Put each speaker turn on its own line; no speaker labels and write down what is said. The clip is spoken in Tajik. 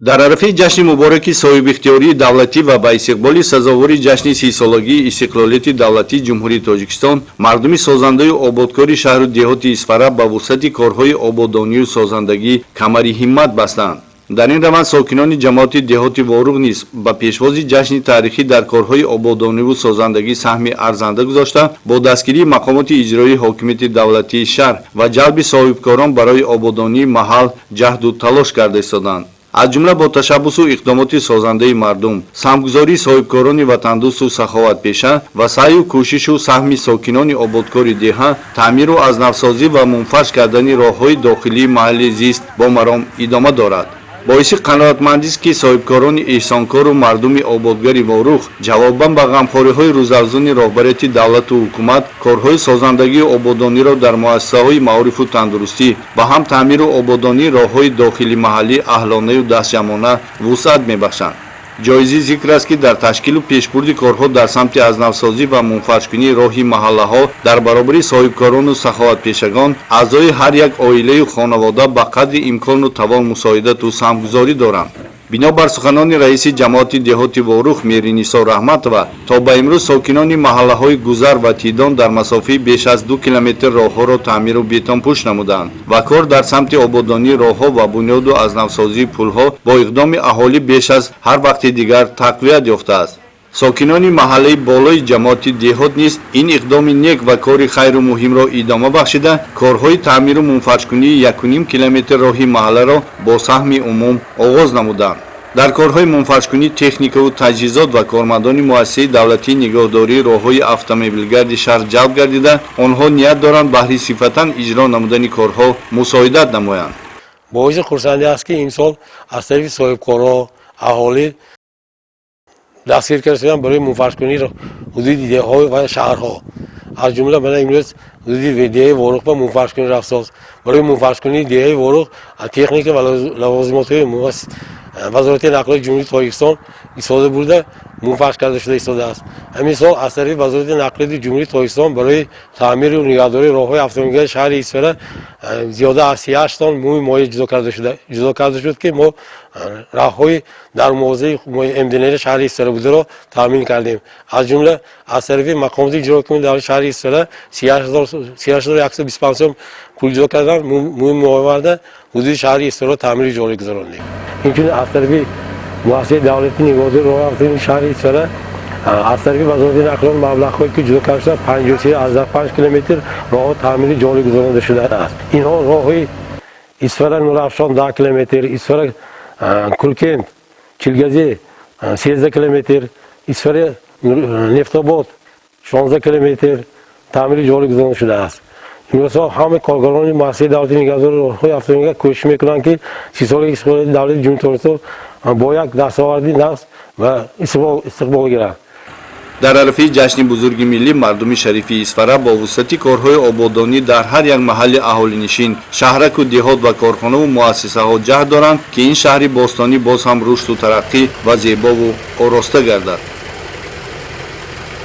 дар арафаи ҷашни мубораки соҳибихтиёрии давлатӣ ва ба истиқболи сазовори ҷашни 30-солагии истиқлолияти давлатии ҷумҳурии Тоҷикистон, мардуми созандаю ободкори шаҳру деҳоти Исфара ба вусъати корҳои ободонию созандагӣ камари ҳиммат бастанд. дар ин раванд сокинони ҷамоати деҳоти Воруғ низ ба пешвози ҷашни таърихӣ дар корҳои ободониву созандагӣ саҳми арзанда гузошта, бо дастгирии мақомоти иҷроии ҳокимияти давлатии шаҳр ва ҷалби соҳибкорон барои ободонии маҳал ҷаҳду талош карда истоданд. аз ҷумла бо ташаббусу иқдомоти созандаи мардум, самгузории соҳибкорони ватандӯсту саховатпеша ва саъю кӯшишу саҳми сокинони ободкори деҳа, таъмиру азнавсозӣ ва мунфарш кардани роҳҳои дохилии маҳалли зист бо маром идома дорад. боиси қаноатмандист ки соҳибкорони эҳсонкору мардуми ободгари Воруғ ҷавобан ба ғамхориҳои рӯзафзуни роҳбарияти давлату ҳукумат корҳои созандагию ободониро дар муассисаҳои маорифу тандурустӣ ва ҳам таъмиру ободонии роҳҳои дохили маҳаллӣ аҳлонаю дастҷамона вусъат мебахшанд. ҷоизи зикр аст ки дар ташкилу пешбурди корҳо дар самти азнавсозӣ ва мунфаршкунии роҳи маҳаллаҳо дар баробари соҳибкорону саховатпешагон аъзои ҳар як оилаю хонавода ба қадри имкону тавон мусоидату самгузорӣ доранд. бинобар суханони раиси ҷамоати деҳоти Воруғ Мери Нисо Раҳматова, то ба имрӯз сокинони маҳаллаҳои Гузар ва Тидон дар масофаи беш аз 2 километр роҳҳоро таъмиру бетонпӯш намуданд ва кор дар самти ободонии роҳҳо ва бунёду азнавсозии пулҳо бо иқдоми аҳолӣ беш аз ҳар вақти дигар тақвият ёфтааст. сокинони маҳаллаи болои ҷамоати деҳот низ ин иқдоми нек ва кори хайру муҳимро идома бахшида, корҳои таъмиру мунфаршкунии 1,5 километр роҳи маҳалларо бо саҳми умум оғоз намуданд. дар корҳои мунфаршкунӣ техникаву таҷҳизот ва кормандони муассисаи давлатии нигоҳдории роҳҳои автомобилгарди шаҳр ҷалб гардида, онҳо ният доранд баҳри сифатан иҷро намудани корҳо мусоидат намоянд.
боиси хурсандӣ аст ки имсол аз тарафи соҳибкорҳо, аҳолӣ дастгир карда шуданд барои мунфаршкунии ҳудуди деҳаҳо ва шаҳрҳо. аз ҷумла мана имрӯз ҳудуди деҳаи Воруғ ба мунфаршкунӣ рафтост. барои мунфаршкунии деҳаи Воруғ техника ва лавозимотҳои вазорати нақлиёти ҷумҳурии Тоҷикистон истода бурда мунфарш карда шуда истодааст. ҳамин сол аз тарафи вазорати нақлиёти ҷумҳурии Тоҷикистон барои таъмиру нигаҳдории роҳҳои автомобилгари шаҳри Исфара зиёда аз 38 тонн мӯи моҳӣ ҷудо карда шуд ки мо раҳҳои дар мувозаи МДН шаҳри Исфара бударо таъмин кардем. аз ҷумла аз тарафи мақомоти иҷрои ҳукумати давлати шаҳри Исфара 38125 сом пул ҷудо кардан мӯи муоварда ҳудуди шаҳри Исфаро таъмири ҷорӣ гузарондем. инчунин аз тарафи муассисаи давлати нигоҳдори роҳи автомобили шаҳри Исфара аз тарафи вазорати нақлиёт маблағҳое ки ҷудо карда шуда 53 километр роҳҳо таъмири ҷорӣ гузаронда шудааст. инҳо роҳҳои Исфара Нурафшон 10 километр, Исфара Куркент Чилгази 13 километр, Исфара Нефтобод 16 километр таъмири ҷорӣ гузаронда шудааст. имрӯзҳо ҳамаи коргарони муассисаи давлати нигоҳдори роҳҳои автомобилга кӯшиш мекунанд ки 30 солаги истиқлолияти давлати ҷумҳурии Тоҷикистон бо як дастоварди нағз ва истиқбол гиранд.
дар арафаи ҷашни бузурги миллӣ мардуми шарифи Исфара бо вусъати корҳои ободонӣ дар ҳар як маҳалли аҳолинишин, шаҳраку деҳот ва корхонаву муассисаҳо ҷаҳд доранд ки ин шаҳри бостонӣ боз ҳам рушду тараққӣ ва зебову ороста гардад.